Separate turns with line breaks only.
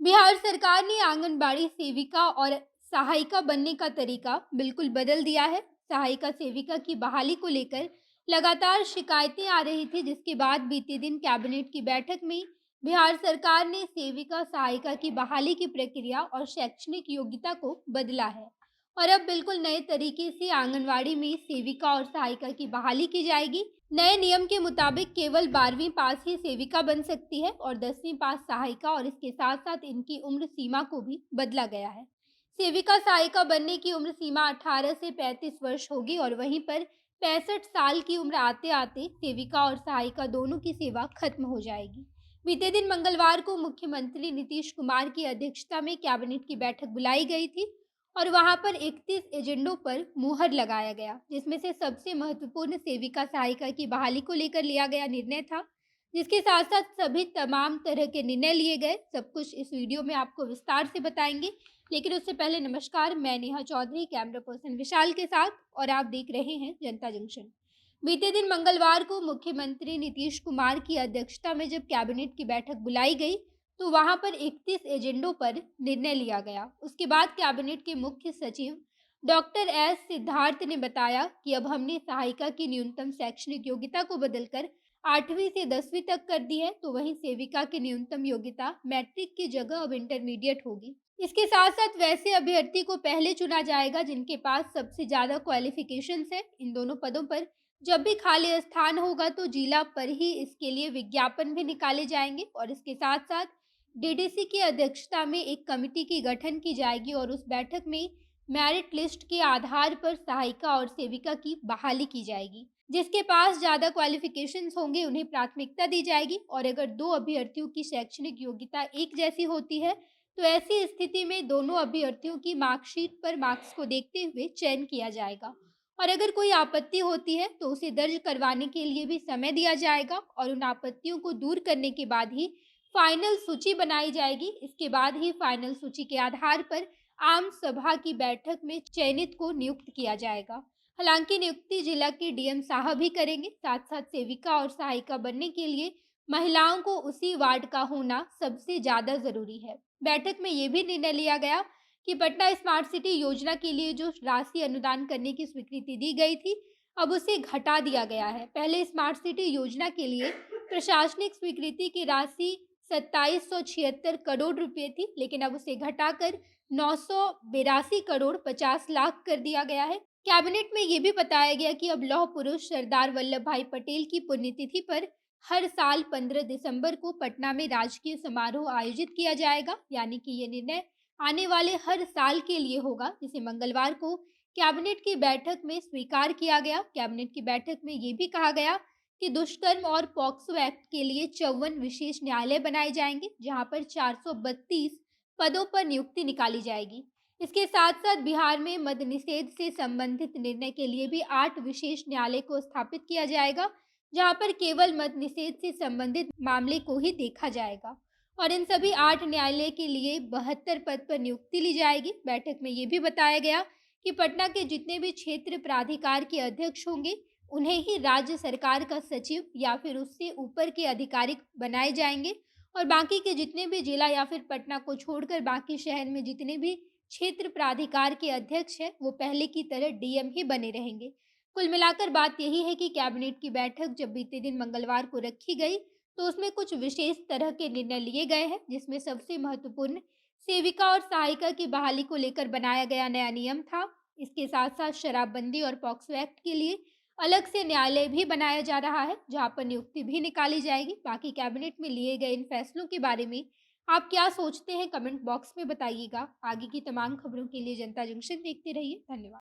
बिहार सरकार ने आंगनबाड़ी सेविका और सहायिका बनने का तरीका बिल्कुल बदल दिया है। सहायिका सेविका की बहाली को लेकर लगातार शिकायतें आ रही थी, जिसके बाद बीते दिन कैबिनेट की बैठक में बिहार सरकार ने सेविका सहायिका की बहाली की प्रक्रिया और शैक्षणिक योग्यता को बदला है। और अब बिल्कुल नए तरीके से आंगनवाड़ी में सेविका और सहायिका की बहाली की जाएगी। नए नियम के मुताबिक केवल 12वीं पास ही सेविका बन सकती है और 10वीं पास सहायिका, और इसके साथ साथ इनकी उम्र सीमा को भी बदला गया है। सेविका सहायिका बनने की उम्र सीमा 18 से 35 वर्ष होगी, और वहीं पर 65 साल की उम्र आते आते सेविका और सहायिका दोनों की सेवा खत्म हो जाएगी। बीते दिन मंगलवार को मुख्यमंत्री नीतीश कुमार की अध्यक्षता में कैबिनेट की बैठक बुलाई गई थी, और वहां पर 31 एजेंडों पर मुहर लगाया गया, जिसमें से सबसे महत्वपूर्ण सेविका सहायिका की बहाली को लेकर लिया गया निर्णय था। जिसके साथ साथ सभी तमाम तरह के निर्णय लिए गए। सब कुछ इस वीडियो में आपको विस्तार से बताएंगे, लेकिन उससे पहले नमस्कार, मैं नेहा चौधरी कैमरा पर्सन विशाल के साथ, और आप देख रहे हैं जनता जंक्शन। बीते दिन मंगलवार को मुख्यमंत्री नीतीश कुमार की अध्यक्षता में जब कैबिनेट की बैठक बुलाई गई, तो वहां पर 31 एजेंडों पर निर्णय लिया गया। उसके बाद कैबिनेट के मुख्य सचिव डॉक्टर एस सिद्धार्थ ने बताया कि अब हमने सहायिका की न्यूनतम शैक्षणिक योग्यता को बदलकर 8वीं से 10वीं तक कर दी है, तो वहीं सेविका की न्यूनतम योग्यता मैट्रिक की जगह अब इंटरमीडिएट होगी। इसके साथ साथ वैसे अभ्यर्थी को पहले चुना जाएगा जिनके पास सबसे ज्यादा क्वालिफिकेशंस है। इन दोनों पदों पर जब भी खाली स्थान होगा तो जिला पर ही इसके लिए विज्ञापन भी निकाले जाएंगे, और इसके साथ साथ डीडीसी की अध्यक्षता में एक कमेटी की गठन की जाएगी, और उस बैठक में मेरिट लिस्ट के आधार पर सहायिका और सेविका की बहाली की जाएगी। जिसके पास ज्यादा क्वालिफिकेशंस होंगे उन्हें प्राथमिकता दी जाएगी, और अगर दो अभ्यर्थियों की शैक्षणिक योग्यता एक जैसी होती है तो ऐसी स्थिति में दोनों अभ्यर्थियों की मार्कशीट पर मार्क्स को देखते हुए चयन किया जाएगा। और अगर कोई आपत्ति होती है तो उसे दर्ज करवाने के लिए भी समय दिया जाएगा, और उन आपत्तियों को दूर करने के बाद ही फाइनल सूची बनाई जाएगी। इसके बाद ही फाइनल सूची के आधार पर आम सभा की बैठक में चयनित को नियुक्त किया जाएगा। हालांकि नियुक्ति जिला के डीएम साहब ही करेंगे। साथ साथ सेविका और सहायिका बनने के लिए महिलाओं को उसी वार्ड का होना सबसे ज्यादा जरूरी है। बैठक में ये भी निर्णय लिया गया कि पटना स्मार्ट सिटी योजना के लिए जो राशि अनुदान करने की स्वीकृति दी गई थी, अब उसे घटा दिया गया है। पहले स्मार्ट सिटी योजना के लिए प्रशासनिक स्वीकृति की राशि 2776 करोड़ रुपए थी, लेकिन अब उसे घटाकर 982 करोड़ 50 लाख कर दिया गया है। कैबिनेट में ये भी बताया गया कि अब लौह पुरुष सरदार वल्लभ भाई पटेल की पुण्यतिथि पर हर साल 15 दिसंबर को पटना में राजकीय समारोह आयोजित किया जाएगा। यानी कि ये निर्णय आने वाले हर साल के लिए होगा, जिसे मंगलवार को कैबिनेट की बैठक में स्वीकार किया गया। कैबिनेट की बैठक में ये भी कहा गया कि दुष्कर्म और पॉक्सो एक्ट के लिए 54 विशेष न्यायालय बनाए जाएंगे, जहां पर 432 पदों पर नियुक्ति निकाली जाएगी। इसके साथ साथ बिहार में मद्य निषेध से संबंधित निर्णय के लिए भी 8 विशेष न्यायालय को स्थापित किया जाएगा, जहां पर केवल मद्य निषेध से संबंधित मामले को ही देखा जाएगा। और इन सभी 8 न्यायालय के लिए 72 पद पर नियुक्ति ली जाएगी। बैठक में ये भी बताया गया कि पटना के जितने भी क्षेत्र प्राधिकार के अध्यक्ष होंगे उन्हें ही राज्य सरकार का सचिव या फिर उससे ऊपर के अधिकारी बनाए जाएंगे, और बाकी के जितने भी जिला या फिर पटना को छोड़कर बाकी शहर में जितने भी क्षेत्र प्राधिकार के अध्यक्ष हैं वो पहले की तरह डीएम ही बने रहेंगे। कुल मिलाकर बात यही है कि कैबिनेट की बैठक जब बीते दिन मंगलवार को रखी गई तो उसमें कुछ विशेष तरह के निर्णय लिए गए हैं, जिसमें सबसे महत्वपूर्ण सेविका और सहायिका की बहाली को लेकर बनाया गया नया नियम था। इसके साथ साथ शराबबंदी और पॉक्सो एक्ट के लिए अलग से न्यायालय भी बनाया जा रहा है, जहां पर नियुक्ति भी निकाली जाएगी। बाकी कैबिनेट में लिए गए इन फैसलों के बारे में आप क्या सोचते हैं, कमेंट बॉक्स में बताइएगा। आगे की तमाम खबरों के लिए जनता जंक्शन देखते रहिए। धन्यवाद।